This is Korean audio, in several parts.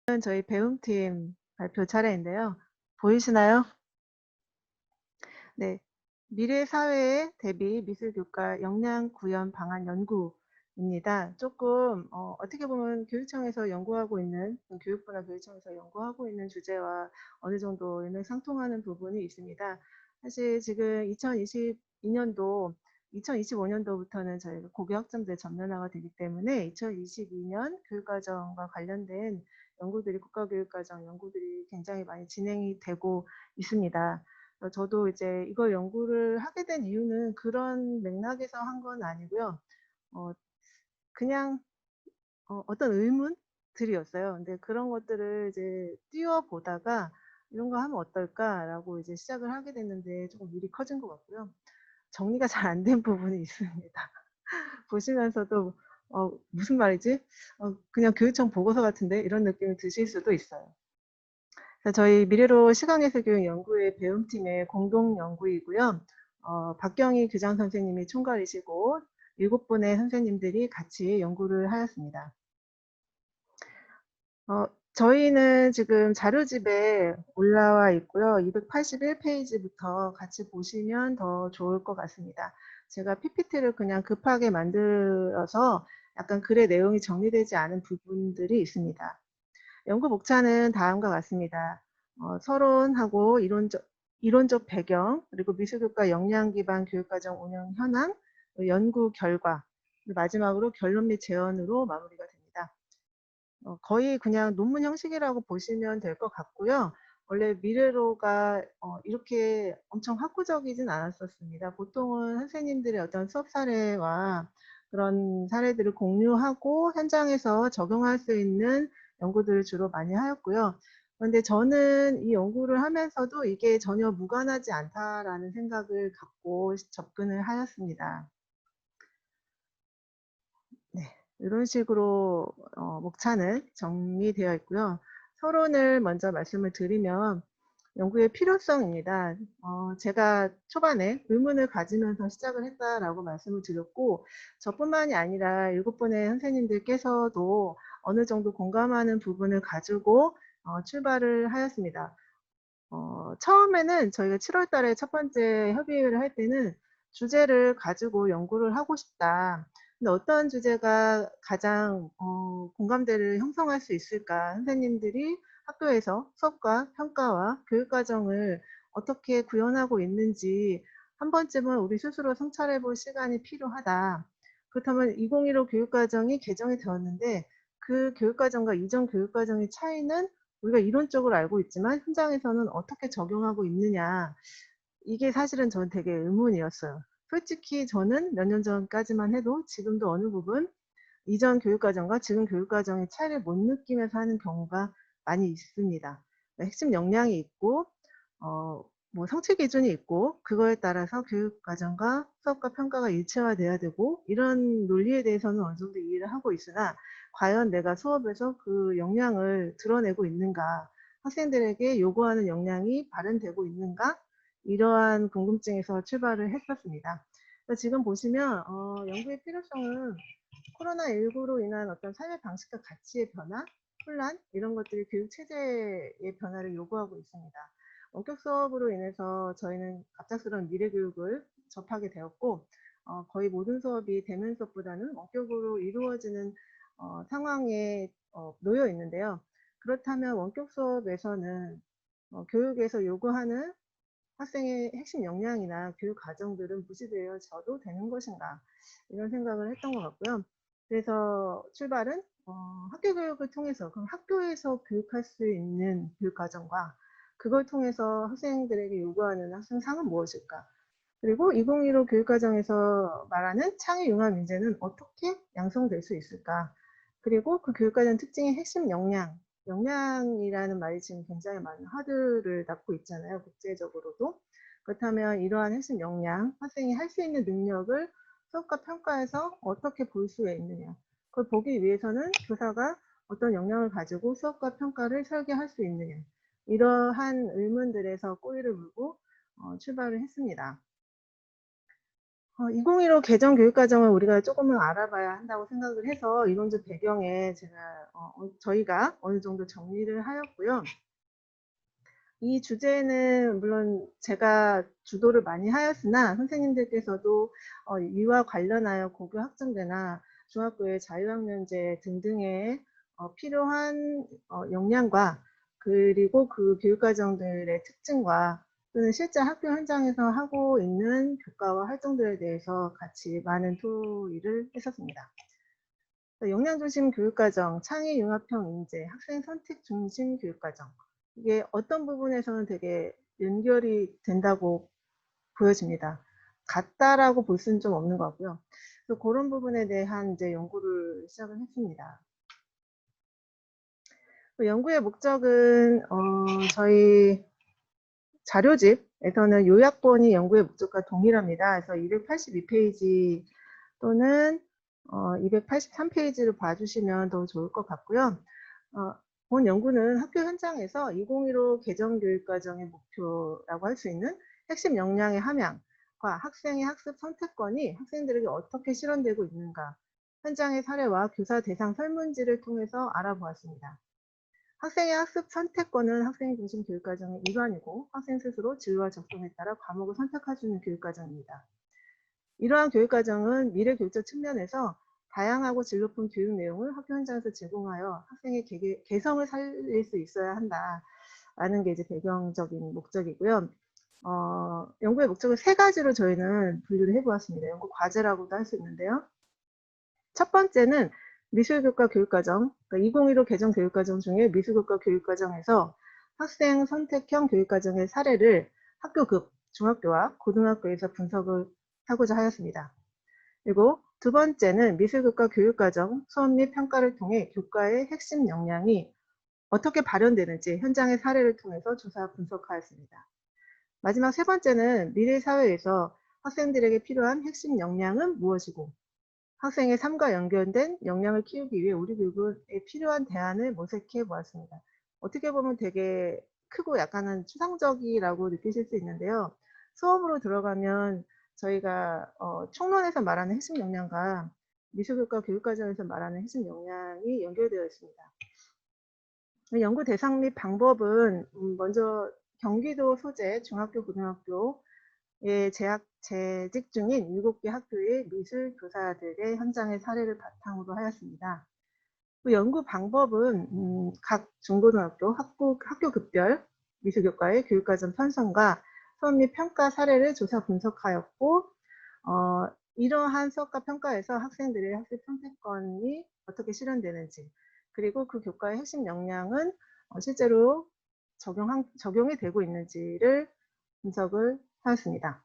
저희 배움팀 발표 차례인데요. 보이시나요? 네. 미래 사회의 대비 미술 교과 역량 구현 방안 연구입니다. 조금 어떻게 보면 교육청에서 연구하고 있는 교육부나 교육청에서 연구하고 있는 주제와 어느 정도 일맥상통하는 부분이 있습니다. 사실 지금 2022년도 2025년도부터는 저희가 고교 학점제 전면화가 되기 때문에 2022년 교육과정과 관련된 연구들이 국가교육과정 연구들이 굉장히 많이 진행이 되고 있습니다. 저도 이제 이걸 연구를 하게 된 이유는 그런 맥락에서 한 건 아니고요. 어 그냥 어떤 의문들이었어요. 근데 그런 것들을 이제 띄워 보다가 '이런 거 하면 어떨까?'라고 이제 시작을 하게 됐는데 조금 일이 커진 것 같고요. 정리가 잘 안 된 부분이 있습니다. 보시면서도 '무슨 말이지? 그냥 교육청 보고서 같은데?' 이런 느낌이 드실 수도 있어요. 그래서 저희 미래로 시각예술교육 연구회 배움팀의 공동 연구이고요. 박경희 교장 선생님이 총괄이시고 7분의 선생님들이 같이 연구를 하였습니다. 저희는 지금 자료집에 올라와 있고요. 281 페이지부터 같이 보시면 더 좋을 것 같습니다. 제가 PPT를 그냥 급하게 만들어서 약간 글의 내용이 정리되지 않은 부분들이 있습니다. 연구 목차는 다음과 같습니다. 서론하고 이론적 배경, 그리고 미술교과 역량 기반 교육과정 운영 현황, 연구 결과, 그리고 마지막으로 결론 및 제언으로 마무리가 됩니다. 거의 그냥 논문 형식이라고 보시면 될 것 같고요. 원래 미래로가 이렇게 엄청 학구적이진 않았었습니다. 보통은 선생님들의 어떤 수업 사례와 그런 사례들을 공유하고 현장에서 적용할 수 있는 연구들을 주로 많이 하였고요. 그런데 저는 이 연구를 하면서도 '이게 전혀 무관하지 않다.'라는 생각을 갖고 접근을 하였습니다. 네. 이런 식으로 목차는 정리되어 있고요. 서론을 먼저 말씀을 드리면 연구의 필요성입니다. 제가 초반에 의문을 가지면서 시작을 했다라고 말씀을 드렸고, 저뿐만이 아니라 7분의 선생님들께서도 어느 정도 공감하는 부분을 가지고 출발을 하였습니다. 처음에는 저희가 7월 달에 첫 번째 협의회를 할 때는 "주제를 가지고 연구를 하고 싶다. 근데 어떤 주제가 가장 공감대를 형성할 수 있을까? 선생님들이 학교에서 수업과 평가와 교육 과정을 어떻게 구현하고 있는지 한 번쯤은 우리 스스로 성찰해 볼 시간이 필요하다. 그렇다면 2015 교육 과정이 개정이 되었는데 그 교육 과정과 이전 교육 과정의 차이는 우리가 이론적으로 알고 있지만 현장에서는 어떻게 적용하고 있느냐. 이게 사실은 저는 되게 의문이었어요. 솔직히 저는 몇 년 전까지만 해도 지금도 어느 부분 이전 교육과정과 지금 교육과정의 차이를 못 느끼면서 하는 경우가 많이 있습니다. 핵심 역량이 있고 어 뭐 성취 기준이 있고 그거에 따라서 교육과정과 수업과 평가가 일체화돼야 되고 이런 논리에 대해서는 어느 정도 이해를 하고 있으나 과연 내가 수업에서 그 역량을 드러내고 있는가, 학생들에게 요구하는 역량이 발현되고 있는가, 이러한 궁금증에서 출발을 했었습니다. 그래서 지금 보시면 연구의 필요성은 코로나19로 인한 어떤 삶의 방식과 가치의 변화, 혼란 이런 것들이 교육 체제의 변화를 요구하고 있습니다. 원격 수업으로 인해서 저희는 갑작스러운 미래 교육을 접하게 되었고 거의 모든 수업이 대면 수업보다는 원격으로 이루어지는 상황에 놓여 있는데요. 그렇다면 원격 수업에서는 교육에서 요구하는 학생의 핵심 역량이나 교육 과정들은 무시되어져도 되는 것인가 이런 생각을 했던 것 같고요. 그래서 출발은 학교 교육을 통해서 그럼 학교에서 교육할 수 있는 교육 과정과 그걸 통해서 학생들에게 요구하는 학생상은 무엇일까? 그리고 2015 교육 과정에서 말하는 창의 융합 인재는 어떻게 양성될 수 있을까? 그리고 그 교육 과정 특징의 핵심 역량이라는 말이 지금 굉장히 많은 화두를 낳고 있잖아요, 국제적으로도. 그렇다면 이러한 핵심 역량, 학생이 할 수 있는 능력을 수업과 평가에서 어떻게 볼 수 있느냐. 그걸 보기 위해서는 교사가 어떤 역량을 가지고 수업과 평가를 설계할 수 있느냐. 이러한 의문들에서 꼬리를 물고 출발을 했습니다. 2015 개정 교육과정을 우리가 조금은 알아봐야 한다고 생각을 해서 이론적 배경에 제가 저희가 어느 정도 정리를 하였고요. 이 주제는 물론 제가 주도를 많이 하였으나 선생님들께서도 이와 관련하여 고교 학점제나 중학교의 자유학년제 등등의 필요한 역량과 그리고 그 교육과정들의 특징과 또는 실제 학교 현장에서 하고 있는 교과와 활동들에 대해서 같이 많은 토의를 했었습니다. 역량 중심 교육과정, 창의 융합형 인재, 학생 선택 중심 교육과정. 이게 어떤 부분에서는 되게 연결이 된다고 보여집니다. 같다라고 볼 수는 좀 없는 것 같고요. 그래서 그런 부분에 대한 이제 연구를 시작을 했습니다. 연구의 목적은 저희 자료집에서는 요약본이 연구의 목적과 동일합니다. 그래서 282페이지 또는 283페이지를 봐주시면 더 좋을 것 같고요. 본 연구는 학교 현장에서 2015 개정교육과정의 목표라고 할 수 있는 핵심 역량의 함양과 학생의 학습 선택권이 학생들에게 어떻게 실현되고 있는가, 현장의 사례와 교사 대상 설문지를 통해서 알아보았습니다. 학생의 학습 선택권은 학생 중심 교육과정의 일환이고 학생 스스로 진로와 적성에 따라 과목을 선택할 수 있는 교육과정입니다. 이러한 교육과정은 미래 교육적 측면에서 다양하고 질높은 교육 내용을 학교 현장에서 제공하여 학생의 개성을 살릴 수 있어야 한다라는 게 이제 배경적인 목적이고요. 연구의 목적을 세 가지로 저희는 분류를 해보았습니다. 연구 과제라고도 할 수 있는데요. 첫 번째는 미술교과 교육과정, 그러니까 2015 개정 교육과정 중에 미술교과 교육과정에서 학생 선택형 교육과정의 사례를 학교급, 중학교와 고등학교에서 분석을 하고자 하였습니다. 그리고 두 번째는 미술교과 교육과정 수업 및 평가를 통해 교과의 핵심 역량이 어떻게 발현되는지 현장의 사례를 통해서 조사 분석하였습니다. 마지막 세 번째는 미래 사회에서 학생들에게 필요한 핵심 역량은 무엇이고 학생의 삶과 연결된 역량을 키우기 위해 우리 교육에 필요한 대안을 모색해 보았습니다. 어떻게 보면 되게 크고 약간은 추상적이라고 느끼실 수 있는데요. 수업으로 들어가면 저희가 총론에서 말하는 핵심 역량과 미술교과 교육과정에서 말하는 핵심 역량이 연결되어 있습니다. 연구 대상 및 방법은 먼저 경기도 소재 중학교 고등학교에 재직 중인 7개 학교의 미술 교사들의 현장의 사례를 바탕으로 하였습니다. 연구 방법은 각 중고등학교 학교급별 미술교과의 교육과정 편성과 수업 및 평가 사례를 조사 분석하였고 이러한 수업과 평가에서 학생들의 학습 선택권이 어떻게 실현되는지 그리고 그 교과의 핵심 역량은 실제로 적용이 되고 있는지를 분석을 하였습니다.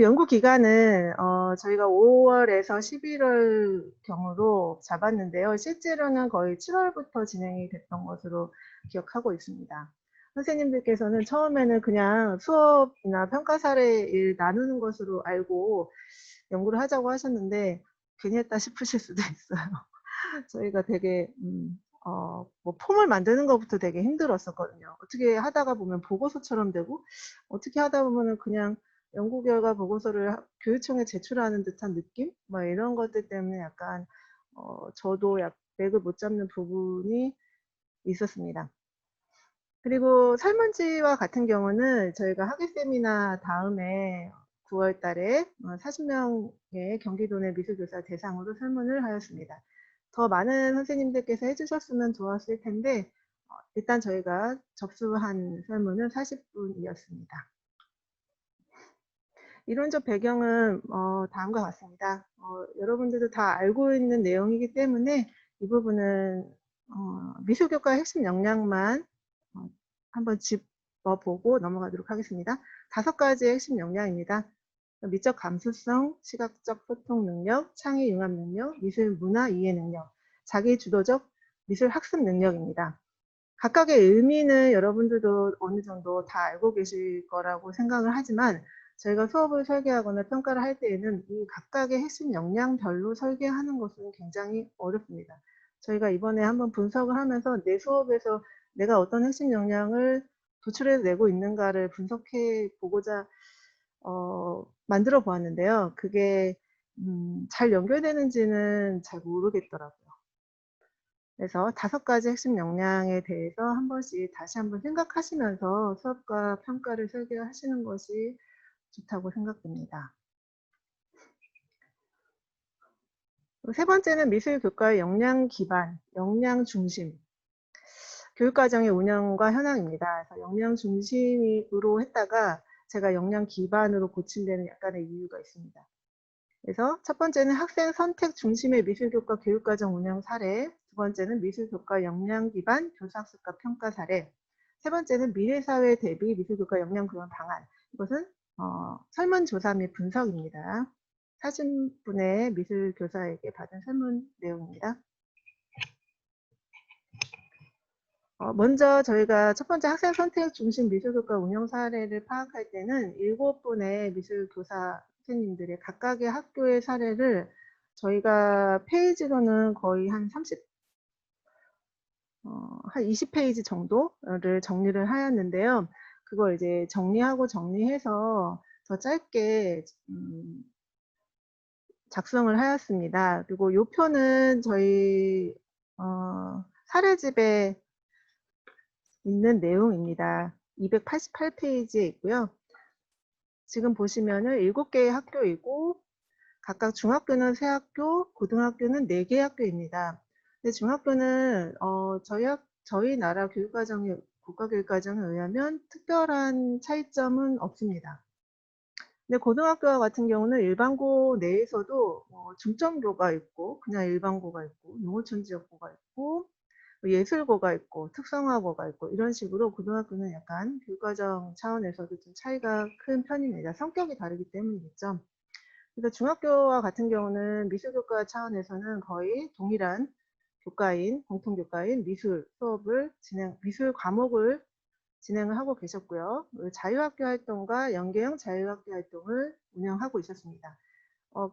연구 기간은 저희가 5월에서 11월 경으로 잡았는데요. 실제로는 거의 7월부터 진행이 됐던 것으로 기억하고 있습니다. 선생님들께서는 처음에는 그냥 수업이나 평가 사례를 나누는 것으로 알고 연구를 하자고 하셨는데 괜히 했다 싶으실 수도 있어요. 저희가 되게 뭐 폼을 만드는 것부터 되게 힘들었었거든요. 어떻게 하다가 보면 보고서처럼 되고 어떻게 하다 보면은 그냥 연구 결과 보고서를 교육청에 제출하는 듯한 느낌? 뭐 이런 것들 때문에 약간 저도 맥을 못 잡는 부분이 있었습니다. 그리고 설문지와 같은 경우는 저희가 학예 세미나 다음에 9월 달에 40명의 경기도 내 미술교사 대상으로 설문을 하였습니다. 더 많은 선생님들께서 해주셨으면 좋았을 텐데 일단 저희가 접수한 설문은 40분이었습니다. 이론적 배경은 다음과 같습니다. 여러분들도 다 알고 있는 내용이기 때문에 이 부분은 미술교과 핵심 역량만 한번 짚어보고 넘어가도록 하겠습니다. 5가지의 핵심 역량입니다. 미적 감수성, 시각적 소통 능력, 창의 융합 능력, 미술 문화 이해 능력, 자기 주도적 미술 학습 능력입니다. 각각의 의미는 여러분들도 어느 정도 다 알고 계실 거라고 생각을 하지만 저희가 수업을 설계하거나 평가를 할 때에는 이 각각의 핵심 역량별로 설계하는 것은 굉장히 어렵습니다. 저희가 이번에 한번 분석을 하면서 내 수업에서 내가 어떤 핵심 역량을 도출해내고 있는가를 분석해 보고자 만들어 보았는데요. 그게 잘 연결되는지는 잘 모르겠더라고요. 그래서 5가지 핵심 역량에 대해서 한 번씩 다시 한번 생각하시면서 수업과 평가를 설계하시는 것이 좋다고 생각됩니다. 세 번째는 미술 교과의 역량 기반, 역량 중심 교육과정의 운영과 현황입니다. 그래서 역량 중심으로 했다가 제가 역량 기반으로 고친 데는 약간의 이유가 있습니다. 그래서 첫 번째는 학생 선택 중심의 미술교과 교육과정 운영 사례, 두 번째는 미술교과 역량 기반 교사학습과 평가 사례, 세 번째는 미래사회 대비 미술교과 역량 교환 방안. 이것은 설문조사 및 분석입니다. 40분의 미술교사에게 받은 설문 내용입니다. 먼저 저희가 첫 번째 학생 선택 중심 미술교과 운영 사례를 파악할 때는 7분의 미술교사 선생님들의 각각의 학교의 사례를 저희가 페이지로는 거의 한 20페이지 정도를 정리를 하였는데요. 그걸 이제 정리해서 더 짧게 작성을 하였습니다. 그리고 이 표는 저희 사례집에 있는 내용입니다. 288페이지에 있고요. 지금 보시면은 7개의 학교이고 각각 중학교는 3학교, 고등학교는 4개의 학교입니다. 근데 중학교는 저희 나라 교육과정의 국가교육과정에 의하면 특별한 차이점은 없습니다. 근데 고등학교와 같은 경우는 일반고 내에서도 중점고가 있고 그냥 일반고가 있고 농어촌지역고가 있고 예술고가 있고 특성화고가 있고 이런 식으로 고등학교는 약간 교육과정 차원에서도 좀 차이가 큰 편입니다. 성격이 다르기 때문이겠죠. 그래서 중학교와 같은 경우는 미술교과 차원에서는 거의 동일한 공통교과인 미술 수업을 미술 과목을 진행을 하고 계셨고요. 자유학교 활동과 연계형 자유학교 활동을 운영하고 있었습니다.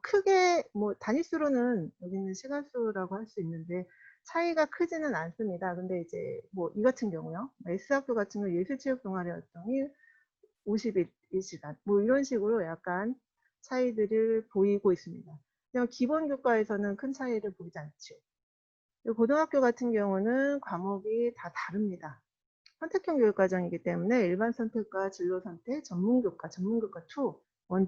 크게 단위수로는 여기는 시간수라고 할 수 있는데 차이가 크지는 않습니다. 근데 이제 이 같은 경우요. S학교 같은 경우 예술체육 동아리 활동이 51시간 이런 식으로 약간 차이들을 보이고 있습니다. 그냥 기본 교과에서는 큰 차이를 보이지 않죠. 고등학교 같은 경우는 과목이 다 다릅니다. 선택형 교육과정이기 때문에 일반 선택과 진로 선택, 전문교과 2, 1, 2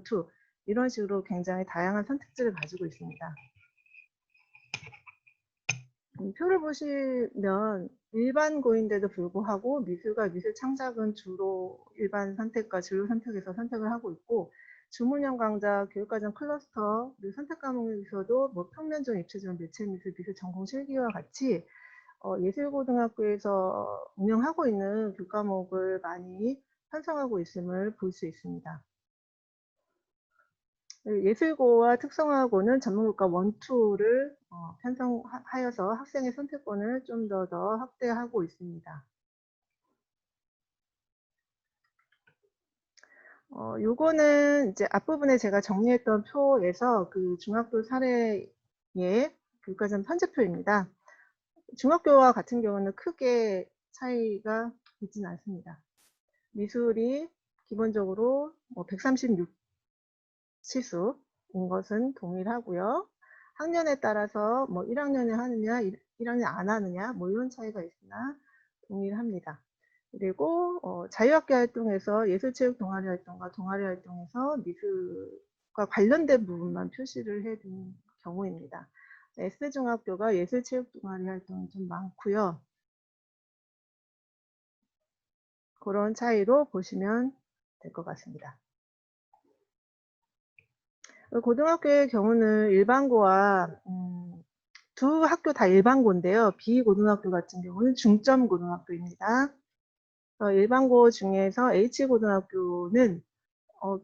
이런 식으로 굉장히 다양한 선택지를 가지고 있습니다. 표를 보시면 일반고인데도 불구하고 미술과 미술 창작은 주로 일반 선택과 진로 선택에서 선택을 하고 있고 주문형 강좌, 교육과정 클러스터, 선택 과목에서도 평면적, 입체적, 매체미술, 미술 전공 실기와 같이 예술고등학교에서 운영하고 있는 교과목을 많이 편성하고 있음을 볼 수 있습니다. 예술고와 특성화고는 전문교과 1, 2를 편성하여서 학생의 선택권을 좀 더 확대하고 있습니다. 요거는 이제 앞부분에 제가 정리했던 표에서 그 중학교 사례의 교과점 편제표입니다. 중학교와 같은 경우는 크게 차이가 있지는 않습니다. 미술이 기본적으로 136 치수인 것은 동일하고요. 학년에 따라서 1학년에 하느냐, 1학년 안 하느냐, 이런 차이가 있으나 동일합니다. 그리고 자유학교 활동에서 예술체육 동아리 활동과 동아리 활동에서 미술과 관련된 부분만 표시를 해둔 경우입니다. S중학교가 예술체육 동아리 활동이 좀 많고요. 그런 차이로 보시면 될 것 같습니다. 고등학교의 경우는 일반고와 두 학교 다 일반고인데요. B고등학교 같은 경우는 중점고등학교입니다. 일반고 중에서 H고등학교는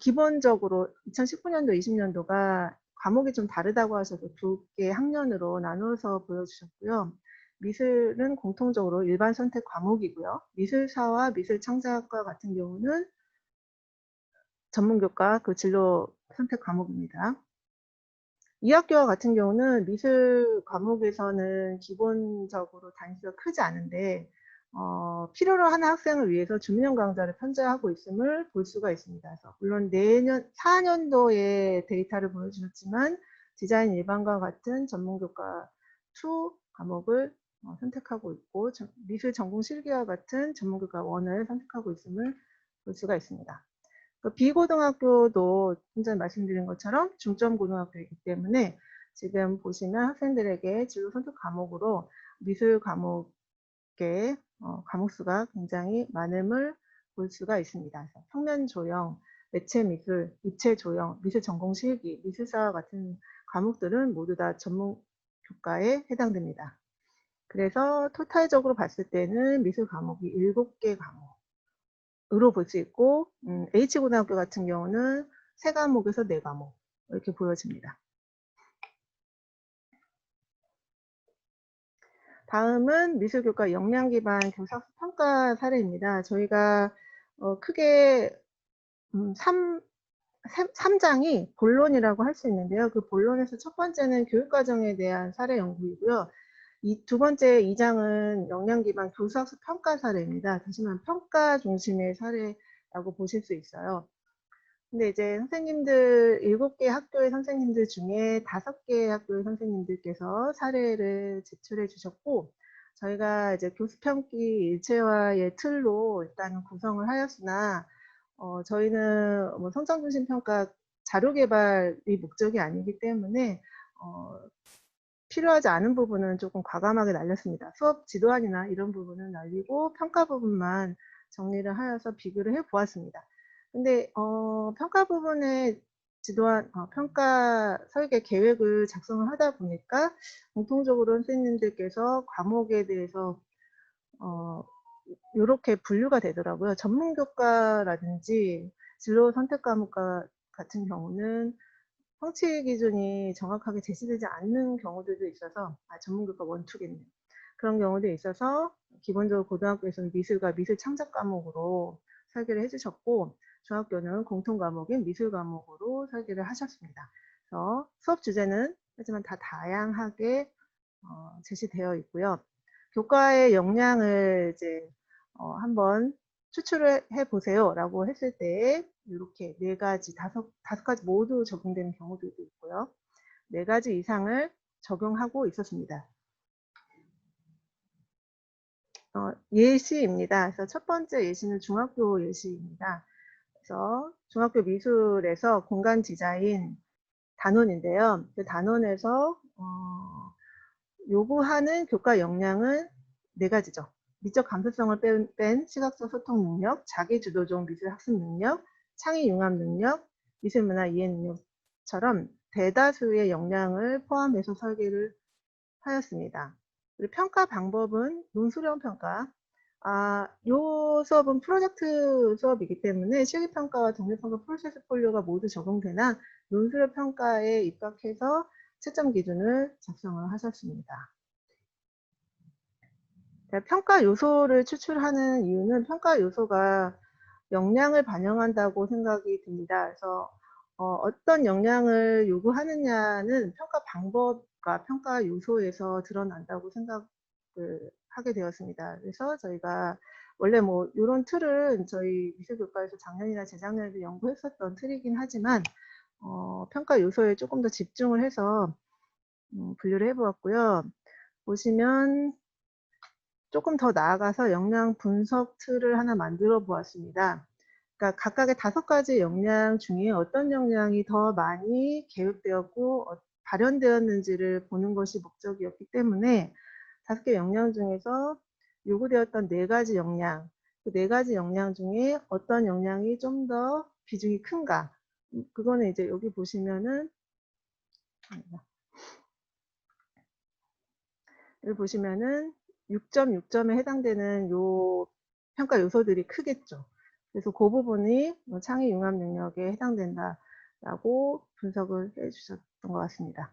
기본적으로 2019년도, 20년도가 과목이 좀 다르다고 하셔서 2개 학년으로 나눠서 보여주셨고요. 미술은 공통적으로 일반 선택 과목이고요. 미술사와 미술창작과 같은 경우는 전문교과 그 진로 선택 과목입니다. 이 학교와 같은 경우는 미술 과목에서는 기본적으로 단위수가 크지 않은데 필요로 하는 학생을 위해서 준비형 강좌를 편제하고 있음을 볼 수가 있습니다. 그래서 물론 내년 4년도의 데이터를 보여주셨지만 디자인 일반과 같은 전문교과 2 과목을 선택하고 있고 미술 전공 실기와 같은 전문교과 1을 선택하고 있음을 볼 수가 있습니다. 비고등학교도 좀 전에 말씀드린 것처럼 중점고등학교이기 때문에 지금 보시면 학생들에게 진로 선택 과목으로 미술 과목의 과목 수가 굉장히 많음을 볼 수가 있습니다. 평면 조형, 매체 미술, 입체 조형, 미술 전공 실기, 미술사와 같은 과목들은 모두 다 전문 교과에 해당됩니다. 그래서 토탈적으로 봤을 때는 미술 과목이 7개 과목으로 볼 수 있고 H고등학교 같은 경우는 3과목에서 4과목 이렇게 보여집니다. 다음은 미술교과 역량기반 교사 평가 사례입니다. 저희가 크게 3장이 본론이라고 할 수 있는데요. 그 본론에서 첫 번째는 교육과정에 대한 사례 연구이고요. 이 두 번째 2장은 역량기반 교사학습 평가 사례입니다. 다시 말하면 평가 중심의 사례라고 보실 수 있어요. 근데 이제 선생님들 7개 학교의 선생님들 중에 5개 학교의 선생님들께서 사례를 제출해 주셨고 저희가 이제 교수평기 일체화의 틀로 일단 구성을 하였으나 저희는 뭐 성장중심 평가 자료 개발이 목적이 아니기 때문에 필요하지 않은 부분은 조금 과감하게 날렸습니다. 수업 지도안이나 이런 부분은 날리고 평가 부분만 정리를 하여서 비교를 해 보았습니다. 근데 평가 부분에 지도안 평가 설계 계획을 작성을 하다 보니까 공통적으로 선생님들께서 과목에 대해서 요렇게 분류가 되더라고요. 전문교과라든지 진로 선택 과목과 같은 경우는 성취 기준이 정확하게 제시되지 않는 경우들도 있어서 전문교과 1, 2겠네요. 그런 경우도 있어서 기본적으로 고등학교에서는 미술과 미술 창작 과목으로 설계를 해주셨고 중학교는 공통 과목인 미술 과목으로 설계를 하셨습니다. 그래서 수업 주제는 하지만 다 다양하게 제시되어 있고요. 교과의 역량을 이제 한번 추출을 해 보세요라고 했을 때 이렇게 4가지, 5가지 모두 적용되는 경우들도 있고요. 4가지 이상을 적용하고 있었습니다. 예시입니다. 그래서 첫 번째 예시는 중학교 예시입니다. 그래서 중학교 미술에서 공간 디자인 단원인데요. 그 단원에서 요구하는 교과 역량은 4가지죠. 미적 감수성을 뺀 시각적 소통 능력, 자기주도적 미술 학습 능력, 창의 융합 능력, 미술문화 이해 능력처럼 대다수의 역량을 포함해서 설계를 하였습니다. 그리고 평가 방법은 논술형 평가. 요 수업은 프로젝트 수업이기 때문에 실기평가와 정밀평가 프로세스 폴리오가 모두 적용되나 논술형 평가에 입각해서 채점 기준을 작성을 하셨습니다. 평가 요소를 추출하는 이유는 평가 요소가 역량을 반영한다고 생각이 듭니다. 그래서 어떤 역량을 요구하느냐는 평가 방법과 평가 요소에서 드러난다고 생각을 하게 되었습니다. 그래서 저희가 원래 뭐 이런 틀은 저희 미술교과에서 작년이나 재작년에도 연구했었던 틀이긴 하지만 평가 요소에 조금 더 집중을 해서 분류를 해보았고요. 보시면 조금 더 나아가서 역량 분석 틀을 하나 만들어 보았습니다. 그러니까 각각의 5가지 역량 중에 어떤 역량이 더 많이 계획되었고 발현되었는지를 보는 것이 목적이었기 때문에 5개 역량 중에서 요구되었던 4가지 역량, 그 4가지 역량 중에 어떤 역량이 좀 더 비중이 큰가, 그거는 이제 여기 보시면은 여기 보시면은 6.6점에 해당되는 요 평가 요소들이 크겠죠. 그래서 그 부분이 창의 융합 능력에 해당된다라고 분석을 해주셨던 것 같습니다.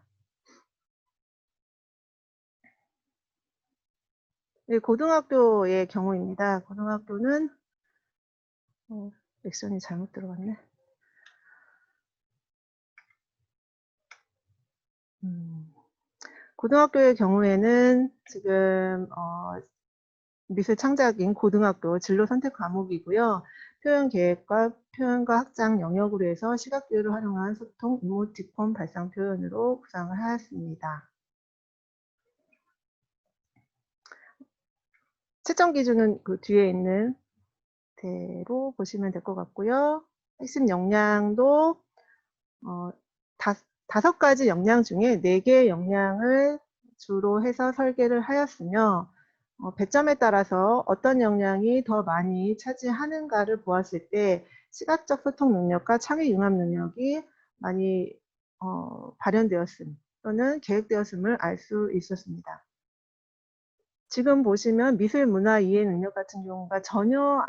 네, 고등학교의 경우입니다. 고등학교는 액션이 잘못 들어갔네. 고등학교의 경우에는 지금 미술 창작인 고등학교 진로 선택 과목이고요. 표현 계획과 표현과 확장 영역으로 해서 시각기술을 활용한 소통, 이모티콘 발상 표현으로 구상을 하였습니다. 채점 기준은 그 뒤에 있는 대로 보시면 될 것 같고요. 핵심 역량도 다섯 가지 역량 중에 4개의 역량을 주로 해서 설계를 하였으며 배점에 따라서 어떤 역량이 더 많이 차지하는가를 보았을 때 시각적 소통 능력과 창의 융합 능력이 많이 발현되었음 또는 계획되었음을 알 수 있었습니다. 지금 보시면 미술 문화 이해 능력 같은 경우가 전혀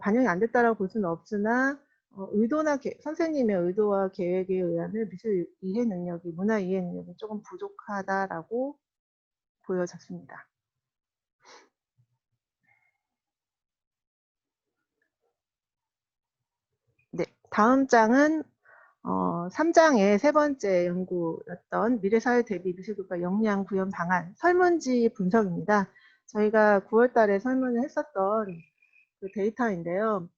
반영이 안 됐다라고 볼 수는 없으나 의도나 선생님의 의도와 계획에 의하면 미술 이해 능력이 문화 이해 능력이 조금 부족하다라고 보여졌습니다. 네, 다음 장은 3장의 세 번째 연구였던 미래사회 대비 미술교과 역량 구현 방안 설문지 분석입니다. 저희가 9월 달에 설문을 했었던 그 데이터인데요.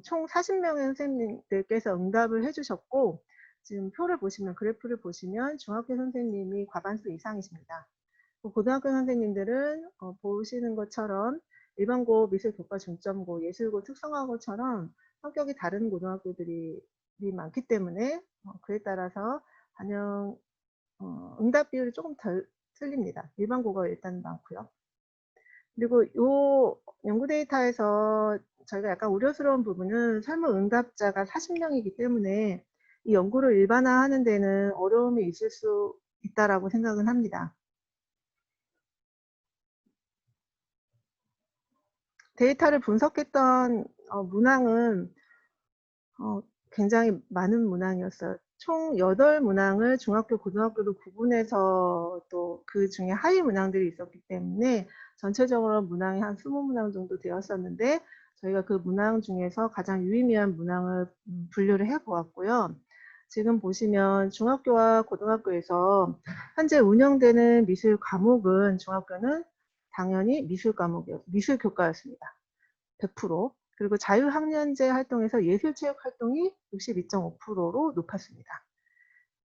총 40명의 선생님들께서 응답을 해주셨고 지금 표를 보시면 그래프를 보시면 중학교 선생님이 과반수 이상이십니다. 고등학교 선생님들은 보시는 것처럼 일반고, 미술교과 중점고, 예술고, 특성화고처럼 성격이 다른 고등학교들이 많기 때문에 그에 따라서 응답 비율이 조금 덜 틀립니다. 일반고가 일단 많고요. 그리고 이 연구 데이터에서 저희가 약간 우려스러운 부분은 설문 응답자가 40명이기 때문에 이 연구를 일반화하는 데는 어려움이 있을 수 있다라고 생각은 합니다. 데이터를 분석했던 문항은 굉장히 많은 문항이었어요. 총 8문항을 중학교, 고등학교로 구분해서 또 그 중에 하위 문항들이 있었기 때문에 전체적으로 문항이 한 20문항 정도 되었었는데 저희가 그 문항 중에서 가장 유의미한 문항을 분류를 해보았고요. 지금 보시면 중학교와 고등학교에서 현재 운영되는 미술 과목은 중학교는 당연히 미술 과목이었, 미술 교과였습니다. 100%. 그리고 자유학년제 활동에서 예술체육 활동이 62.5%로 높았습니다.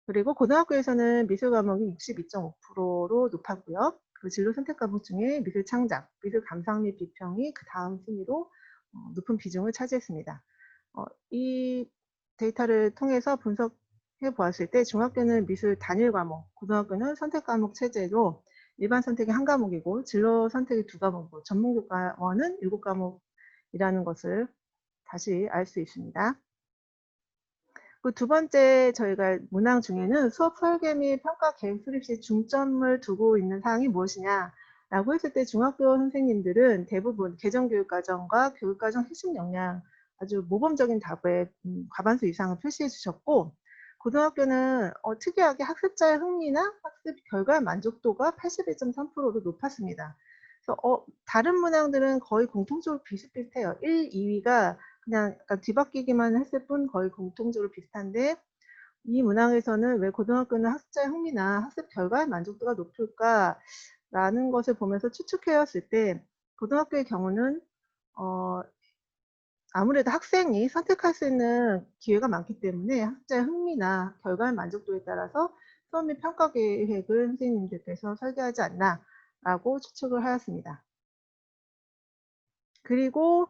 그리고 고등학교에서는 미술 과목이 62.5%로 높았고요. 그 진로 선택 과목 중에 미술 창작, 미술 감상 및 비평이 그 다음 순위로 높은 비중을 차지했습니다. 이 데이터를 통해서 분석해 보았을 때 중학교는 미술 단일 과목, 고등학교는 선택 과목 체제로 일반 선택이 한 과목이고 진로 선택이 2과목이고 전문교과원은 7과목이라는 것을 다시 알 수 있습니다. 그 두 번째 저희가 문항 중에는 수업 설계 및 평가 계획 수립 시 중점을 두고 있는 사항이 무엇이냐라고 했을 때 중학교 선생님들은 대부분 개정교육과정과 교육과정 핵심 역량 아주 모범적인 답에 과반수 이상을 표시해 주셨고 고등학교는 특이하게 학습자의 흥미나 학습 결과 만족도가 81.3%로 높았습니다. 그래서 다른 문항들은 거의 공통적으로 비슷비슷해요. 1, 2위가 그냥 약간 뒤바뀌기만 했을 뿐 거의 공통적으로 비슷한데 이 문항에서는 왜 고등학교는 학습자의 흥미나 학습 결과의 만족도가 높을까라는 것을 보면서 추측해왔을 때 고등학교의 경우는 아무래도 학생이 선택할 수 있는 기회가 많기 때문에 학습자의 흥미나 결과의 만족도에 따라서 수업 및 평가 계획을 선생님들께서 설계하지 않나라고 추측을 하였습니다. 그리고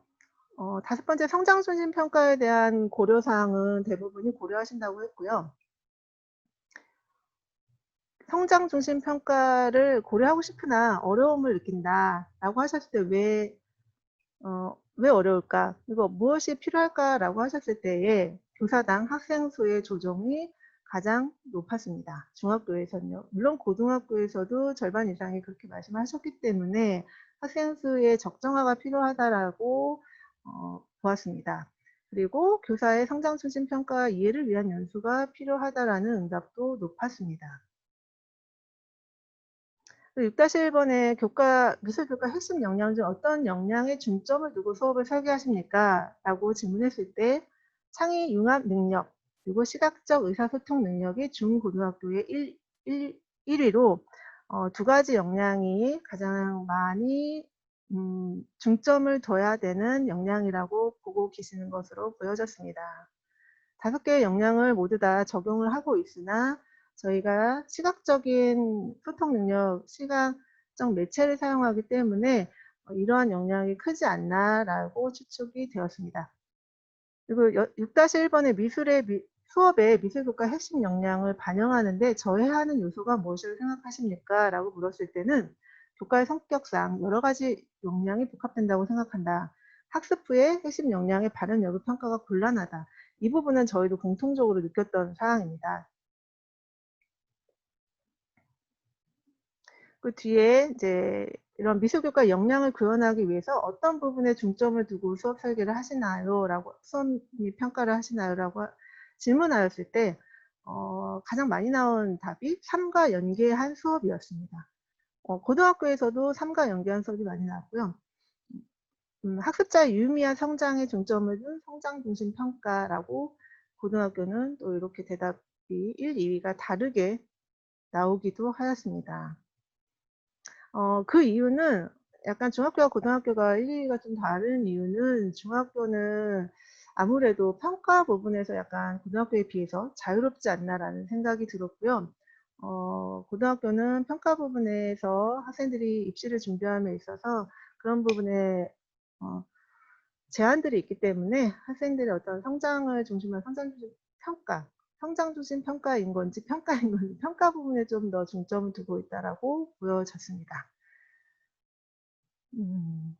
5번째 성장 중심 평가에 대한 고려사항은 대부분이 고려하신다고 했고요. 성장 중심 평가를 고려하고 싶으나 어려움을 느낀다라고 하셨을 때 왜 어려울까? 그리고 무엇이 필요할까라고 하셨을 때에 교사당 학생 수의 조정이 가장 높았습니다. 중학교에서는요. 물론 고등학교에서도 절반 이상이 그렇게 말씀하셨기 때문에 학생 수의 적정화가 필요하다라고 보았습니다. 그리고 교사의 성장 추진 평가 이해를 위한 연수가 필요하다라는 응답도 높았습니다. 6-1번의 미술교과 핵심 역량 중 어떤 역량에 중점을 두고 수업을 설계하십니까? 라고 질문했을 때 창의 융합 능력, 그리고 시각적 의사소통 능력이 중고등학교의 1위로 두 가지 역량이 가장 많이 중점을 둬야 되는 역량이라고 보고 계시는 것으로 보여졌습니다. 5개의 역량을 모두 다 적용을 하고 있으나 저희가 시각적인 소통 능력, 시각적 매체를 사용하기 때문에 '이러한 역량이 크지 않나.'라고 추측이 되었습니다. 그리고 6-1번의 수업의 미술 교과 핵심 역량을 반영하는 데 저해하는 요소가 무엇이라고 생각하십니까?'라고 물었을 때는 교과의 성격상 여러 가지 역량이 복합된다고 생각한다. 학습 후에 핵심 역량의 발현 여부 평가가 곤란하다. 이 부분은 저희도 공통적으로 느꼈던 사항입니다. 그 뒤에 이제 이런 미술 교과 역량을 구현하기 위해서 "어떤 부분에 중점을 두고 수업 설계를 하시나요?"라고 "수업 및 평가를 하시나요?"라고 질문하였을 때 가장 많이 나온 답이 "삶과 연계한 수업이었습니다." 고등학교에서도 삶과 연계한 수업이 많이 나왔고요. 학습자의 유의미한 성장에 중점을 둔 성장 중심 평가라고 고등학교는 또 이렇게 대답이 1, 2 위가 다르게 나오기도 하였습니다. 그 이유는 약간 중학교와 고등학교가 1, 2 위가 좀 다른 이유는 중학교는 아무래도 평가 부분에서 약간 '고등학교에 비해서 자유롭지 않나.'라는 생각이 들었고요. 고등학교는 평가 부분에서 학생들이 입시를 준비함에 있어서 그런 부분에 어 제한들이 있기 때문에 학생들의 어떤 성장을 중심으로 성장 중심 평가, 성장 중심 평가인 건지 평가인 건지 평가 부분에 좀 더 중점을 두고 있다라고 보여졌습니다. 음.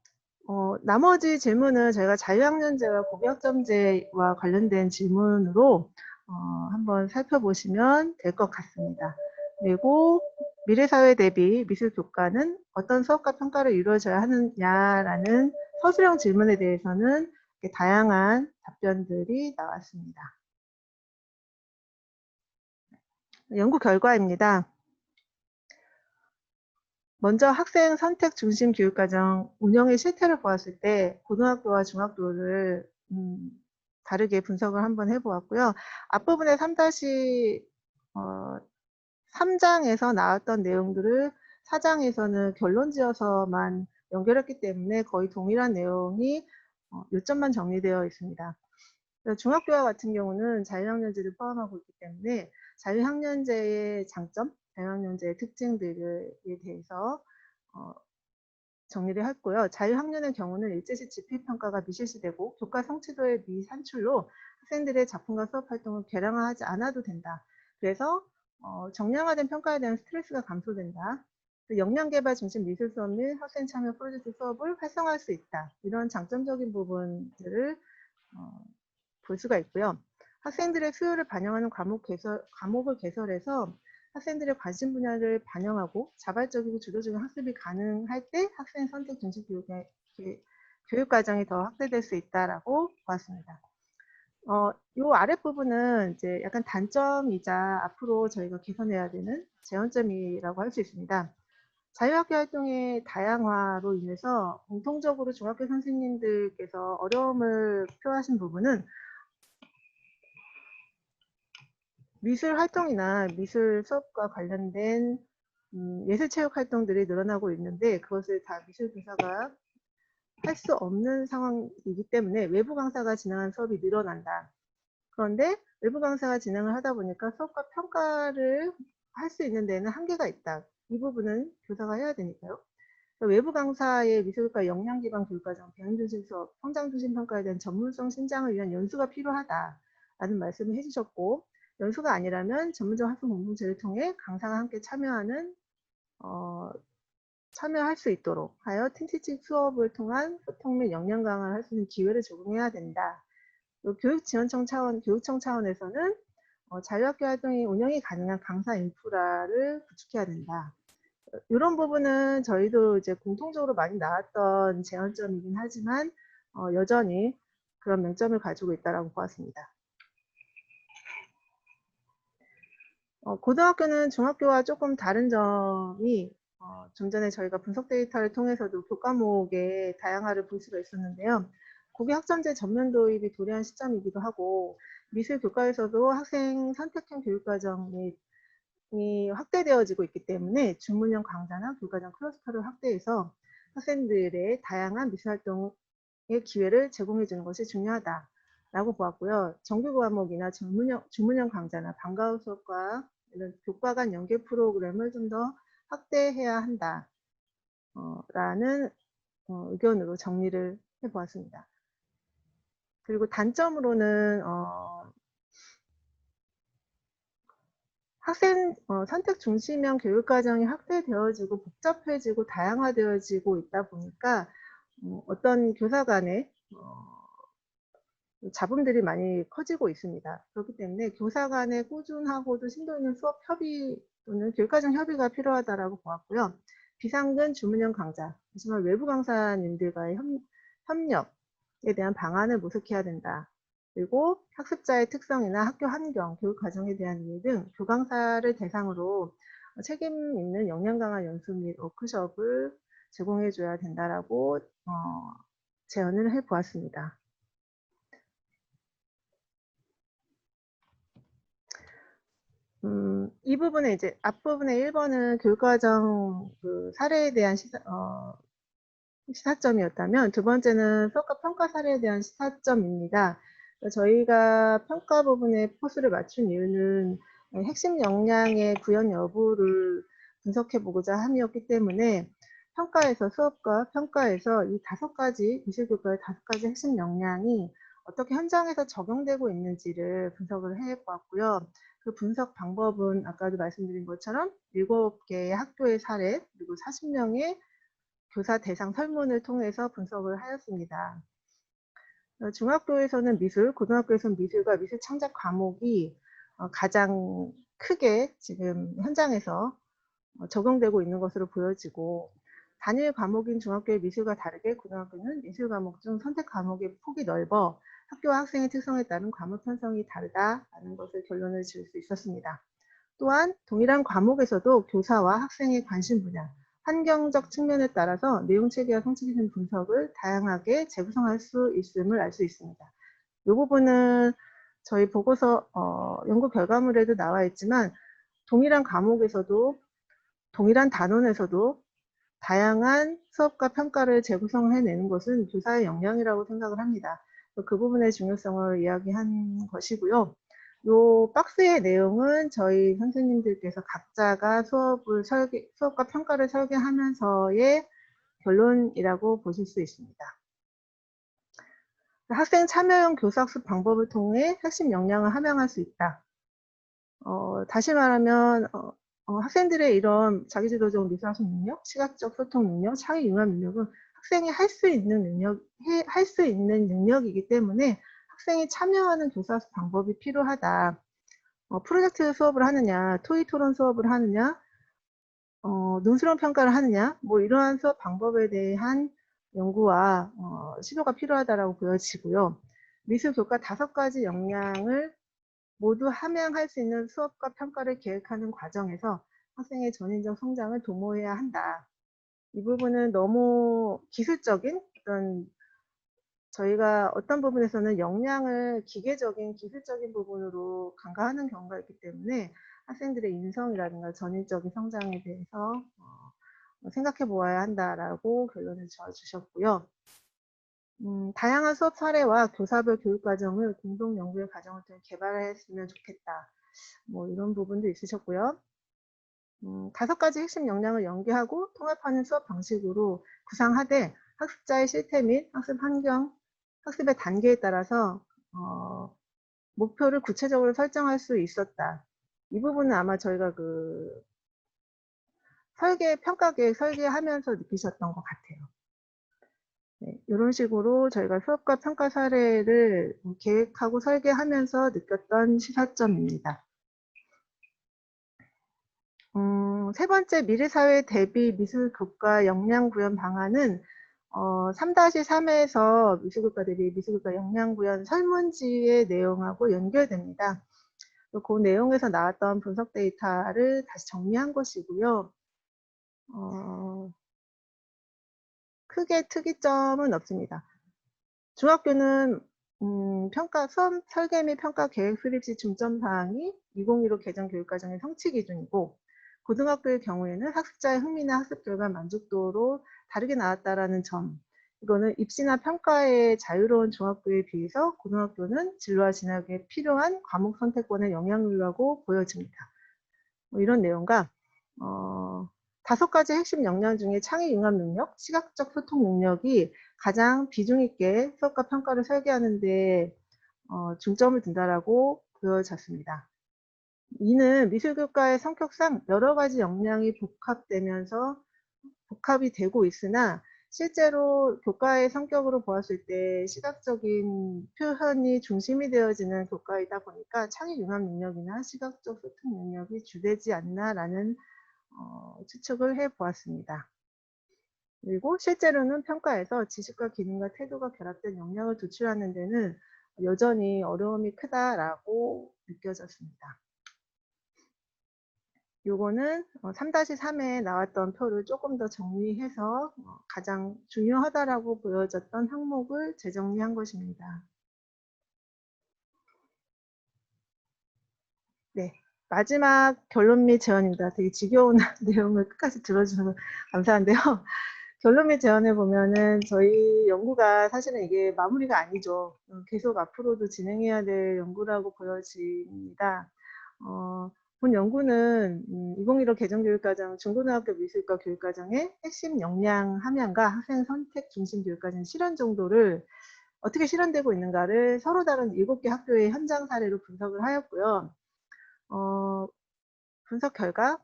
나머지 질문은 저희가 자유학년제와 고교학점제와 관련된 질문으로 한번 살펴보시면 될 것 같습니다. 그리고 미래사회 대비 미술 교과는 어떤 수업과 평가로 이루어져야 하느냐라는 서술형 질문에 대해서는 이렇게 다양한 답변들이 나왔습니다. 연구 결과입니다. 먼저 학생 선택 중심 교육과정 운영의 실태를 보았을 때 고등학교와 중학교를 다르게 분석을 한번 해 보았고요. 앞부분에 3 장에서 나왔던 내용들을 4 장에서는 결론 지어서만 연결했기 때문에 거의 동일한 내용이 요점만 정리되어 있습니다. 중학교와 같은 경우는 자유학년제를 포함하고 있기 때문에 자유학년제의 장점, 자유학년제의 특징들에 대해서 어 정리를 했고요. 자유학년의 경우는 일제시 집필평가가 미실시되고 교과 성취도의 미산출로 학생들의 작품과 수업 활동을 개량화하지 않아도 된다. 그래서 정량화된 평가에 대한 스트레스가 감소된다. 역량 개발 중심 미술 수업 및 학생 참여 프로젝트 수업을 활성화할 수 있다. 이런 장점적인 부분들을 어 볼 수가 있고요. 학생들의 수요를 반영하는 과목을 개설해서 학생들의 관심 분야를 반영하고 자발적이고 주도적인 학습이 가능할 때 학생 선택 중심 교육 과정이 더 확대될 수 있다라고 보았습니다. 요 아랫부분은 이제 약간 단점이자 앞으로 저희가 개선해야 되는 제한점이라고 할 수 있습니다. 자유학교 활동의 다양화로 인해서 공통적으로 중학교 선생님들께서 어려움을 표하신 부분은 미술 활동이나 미술 수업과 관련된 예술 체육 활동들이 늘어나고 있는데 그것을 다 미술 교사가 할 수 없는 상황이기 때문에 외부 강사가 진행하는 수업이 늘어난다. 그런데 외부 강사가 진행을 하다 보니까 수업과 평가를 할 수 있는 데에는 한계가 있다. 이 부분은 교사가 해야 되니까요. 외부 강사의 미술과 역량 기반 교육과정, 배움 중심 수업, 성장 중심 평가에 대한 전문성 신장을 위한 연수가 필요하다라는 말씀을 해 주셨고 연수가 아니라면 전문적 학습 공동체를 통해 강사가 함께 어 참여할 수 있도록 하여 팀티칭 수업을 통한 소통 및 역량 강화를 할 수 있는 기회를 제공해야 된다. 교육청 차원에서는 자유학교 활동이 운영이 가능한 강사 인프라를 구축해야 된다. 요런 부분은 저희도 이제 공통적으로 많이 나왔던 제한점이긴 하지만 여전히 그런 맹점을 가지고 있다라고 보았습니다. 고등학교는 중학교와 조금 다른 점이 좀 전에 저희가 분석 데이터를 통해서도 교과목의 다양화를 볼 수가 있었는데요. 고교 학점제 전면 도입이 도래한 시점이기도 하고 미술 교과에서도 학생 선택형 교육과정이 확대되어지고 있기 때문에 주문형 강좌나 교과정 클러스터를 확대해서 학생들의 다양한 미술활동의 기회를 제공해 주는 것이 중요하다라고 보았고요. 정규 과목이나 주문형 강좌나 방과후 수업과 이런 교과 간 연계 프로그램을 좀 더 확대해야 한다. 라는 의견으로 정리를 해보았습니다. 그리고 단점으로는 학생 선택 중심형 교육과정이 확대되어지고 복잡해지고 다양화되어지고 있다 보니까 어떤 교사 간의 잡음들이 많이 커지고 있습니다. 그렇기 때문에 교사 간의 꾸준하고도 심도 있는 수업 협의 또는 교육과정 협의가 필요하다라고 보았고요. 비상근 주문형 강좌, 하지만 외부 강사님들과의 협력에 대한 방안을 모색해야 된다. 그리고 학습자의 특성이나 학교 환경, 교육 과정에 대한 이해 등 교강사를 대상으로 책임 있는 역량 강화 연수 및 워크숍을 제공해 줘야 된다라고 제안을 해 보았습니다. 이 부분에 이제 앞부분에 1번은 교육과정 그 사례에 대한 시사점이었다면 두 번째는 수업과 평가 사례에 대한 시사점입니다. 저희가 평가 부분에 포스를 맞춘 이유는 핵심 역량의 구현 여부를 분석해 보고자 함이었기 때문에 평가에서 수업과 평가에서 이 5가지 미술교과의 5가지 핵심 역량이 어떻게 현장에서 적용되고 있는지를 분석을 해 보았고요. 그 분석 방법은 아까도 말씀드린 것처럼 7개의 학교의 사례 그리고 40명의 교사 대상 설문을 통해서 분석을 하였습니다. 중학교에서는 미술, 고등학교에서는 미술과 미술 창작 과목이 가장 크게 지금 현장에서 적용되고 있는 것으로 보여지고 단일 과목인 중학교의 미술과 다르게 고등학교는 미술 과목 중 선택 과목의 폭이 넓어 학교와 학생의 특성에 따른 과목 편성이 다르다라는 것을 결론을 지을 수 있었습니다. 또한 동일한 과목에서도 교사와 학생의 관심 분야, 환경적 측면에 따라서 내용체계와 성취기준 분석을 다양하게 재구성할 수 있음을 알 수 있습니다. 이 부분은 저희 보고서 연구 결과물에도 나와 있지만 동일한 과목에서도 동일한 단원에서도 다양한 수업과 평가를 재구성해내는 것은 교사의 역량이라고 생각을 합니다. 그 부분의 중요성을 이야기한 것이고요. 요 박스의 내용은 저희 선생님들께서 각자가 수업과 평가를 설계하면서의 결론이라고 보실 수 있습니다. 학생 참여형 교사학습 방법을 통해 핵심 역량을 함양할 수 있다. 다시 말하면 학생들의 이런 자기주도적 미술학습 능력, 시각적 소통 능력, 창의 융합 능력은 학생이 할 수 있는 능력이기 때문에 학생이 참여하는 교사학습 방법이 필요하다. 프로젝트 수업을 하느냐, 토의 토론 수업을 하느냐, 논술형 평가를 하느냐, 뭐 이러한 수업 방법에 대한 연구와 시도가 필요하다라고 보여지고요. 미술 교과 5가지 역량을 모두 함양할 수 있는 수업과 평가를 계획하는 과정에서 학생의 전인적 성장을 도모해야 한다. 이 부분은 너무 기술적인 저희가 어떤 부분에서는 역량을 기계적인 기술적인 부분으로 간과하는 경우가 있기 때문에 학생들의 인성이라든가 전인적인 성장에 대해서 생각해 보아야 한다라고 결론을 지어주셨고요. 다양한 수업 사례와 교사별 교육 과정을 공동 연구의 과정을 통해 개발했으면 좋겠다. 뭐 이런 부분도 있으셨고요. 5가지 핵심 역량을 연계하고 통합하는 수업 방식으로 구상하되 학습자의 실태 및 학습 환경, 학습의 단계에 따라서 목표를 구체적으로 설정할 수 있었다. 이 부분은 아마 저희가 그 평가 계획 설계하면서 느끼셨던 것 같아요. 네, 이런 식으로 저희가 수업과 평가 사례를 계획하고 설계하면서 느꼈던 시사점입니다. 세 번째 미래사회 대비 미술교과 역량 구현 방안은 3-3에서 미술교과 대비 미술교과 역량 구현 설문지의 내용하고 연결됩니다. 그 내용에서 나왔던 분석 데이터를 다시 정리한 것이고요. 크게 특이점은 없습니다. 중학교는 평가 수업 설계 및 평가 계획 수립 시 중점 사항이 2015 개정 교육과정의 성취 기준이고 고등학교의 경우에는 학습자의 흥미나 학습 결과 만족도로 다르게 나왔다라는 점, 이거는 입시나 평가의 자유로운 중학교에 비해서 고등학교는 진로와 진학에 필요한 과목 선택권의 영향이라고 보여집니다. 이런 내용과 5가지 핵심 역량 중에 창의 융합 능력, 시각적 소통 능력이 가장 비중 있게 수업과 평가를 설계하는 데 중점을 둔다라고 보여졌습니다. 이는 미술교과의 성격상 여러 가지 역량이 복합이 되고 있으나 실제로 교과의 성격으로 보았을 때 시각적인 표현이 중심이 되어지는 교과이다 보니까 창의 융합 능력이나 시각적 소통 능력이 주되지 않나라는 추측을 해보았습니다. 그리고 실제로는 평가에서 지식과 기능과 태도가 결합된 역량을 도출하는 데는 여전히 어려움이 크다라고 느껴졌습니다. 요거는 3-3에 나왔던 표를 조금 더 정리해서 가장 중요하다라고 보여졌던 항목을 재정리한 것입니다. 네, 마지막 결론 및 제언입니다. 되게 지겨운 내용을 끝까지 들어주셔서 감사한데요. 결론 및 제언을 보면은 저희 연구가 사실은 이게 마무리가 아니죠. 계속 앞으로도 진행해야 될 연구라고 보여집니다. 본 연구는 2015 개정교육과정 중고등학교 미술과 교육과정의 핵심 역량 함양과 학생 선택 중심 교육과정 실현 정도를 어떻게 실현되고 있는가를 서로 다른 7개 학교의 현장 사례로 분석을 하였고요. 분석 결과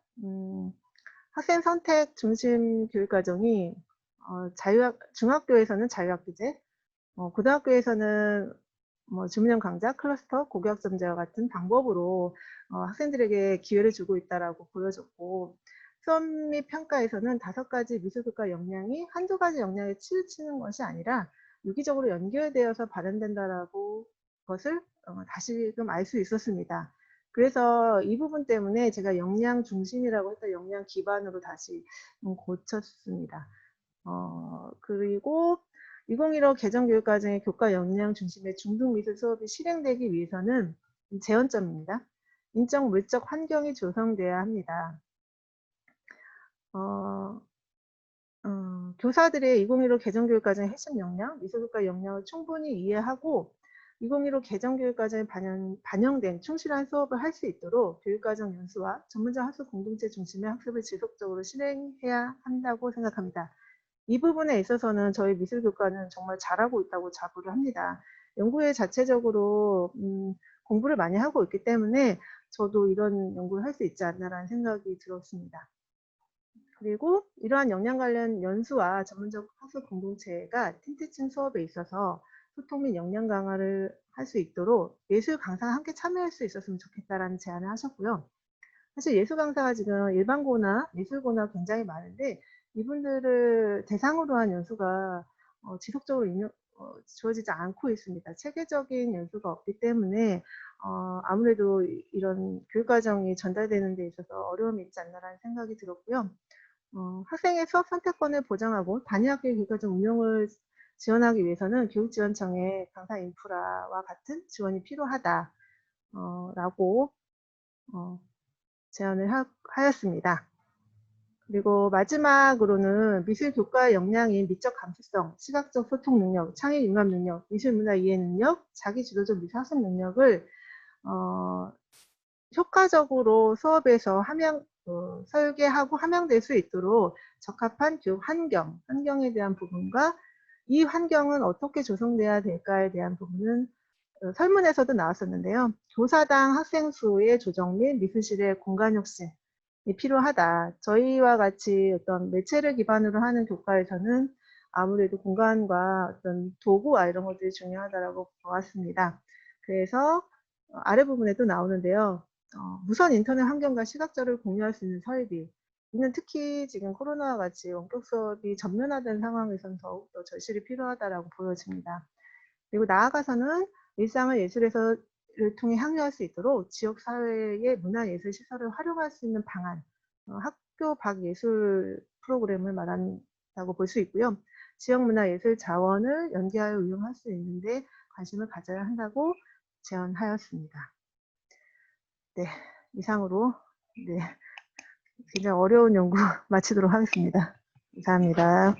학생 선택 중심 교육과정이 중학교에서는 자유학기제, 고등학교에서는 주문형 강좌, 클러스터, 고교학점제와 같은 방법으로 학생들에게 기회를 주고 있다라고 보여졌고, 수업 및 평가에서는 5가지 미술교과 역량이 한두 가지 역량에 치우치는 것이 아니라 유기적으로 연결되어서 발현된다라고 것을 다시금 알 수 있었습니다. 그래서 이 부분 때문에 제가 역량 중심이라고 했던 역량 기반으로 다시 고쳤습니다. 그리고 2015 개정교육과정의 교과 역량 중심의 중등미술 수업이 실행되기 위해서는 제헌점입니다. 인적 물적 환경이 조성돼야 합니다. 교사들의 2015 개정교육과정의 핵심 역량, 미술교과 역량을 충분히 이해하고 2015 개정교육과정에 반영된 충실한 수업을 할 수 있도록 교육과정 연수와 전문적 학습 공동체 중심의 학습을 지속적으로 실행해야 한다고 생각합니다. 이 부분에 있어서는 저희 미술교과는 정말 잘하고 있다고 자부를 합니다. 연구회 자체적으로 공부를 많이 하고 있기 때문에 저도 이런 연구를 할 수 있지 않나라는 생각이 들었습니다. 그리고 이러한 역량 관련 연수와 전문적 학습 공동체가 팀티칭 수업에 있어서 소통 및 역량 강화를 할 수 있도록 예술 강사가 함께 참여할 수 있었으면 좋겠다라는 제안을 하셨고요. 사실 예술 강사가 지금 일반고나 미술고나 굉장히 많은데 이분들을 대상으로 한 연수가 지속적으로 주어지지 않고 있습니다. 체계적인 연수가 없기 때문에 아무래도 이런 교육과정이 전달되는 데 있어서 어려움이 있지 않나라는 생각이 들었고요. 학생의 수업 선택권을 보장하고 단위학교의 교육과정 운영을 지원하기 위해서는 교육지원청의 강사 인프라와 같은 지원이 필요하다 라고 제안을 하였습니다. 그리고 마지막으로는 미술 교과의 역량인 미적 감수성, 시각적 소통 능력, 창의 융합 능력, 미술 문화 이해 능력, 자기 주도적 미술 학습 능력을 효과적으로 수업에서 설계하고 함양될 수 있도록 적합한 교육 환경에 대한 부분과 이 환경은 어떻게 조성돼야 될까에 대한 부분은 설문에서도 나왔었는데요. 교사당 학생 수의 조정 및 미술실의 공간 혁신이 필요하다. 저희와 같이 어떤 매체를 기반으로 하는 교과에서는 아무래도 공간과 어떤 도구와 이런 것들이 중요하다고 보았습니다. 그래서 아래 부분에도 나오는데요. 무선 인터넷 환경과 시각자를 공유할 수 있는 설비. 이는 특히 지금 코로나와 같이 원격 수업이 전면화된 상황에서는 더욱더 절실히 필요하다고 보여집니다. 그리고 나아가서는 일상을 예술에서를 통해 향유할 수 있도록 지역사회의 문화예술 시설을 활용할 수 있는 방안, 학교 밖 예술 프로그램을 말한다고 볼 수 있고요. 지역문화예술 자원을 연계하여 운영할 수 있는데 관심을 가져야 한다고 제안하였습니다. 네, 이상으로 네, 굉장히 어려운 연구 마치도록 하겠습니다. 감사합니다.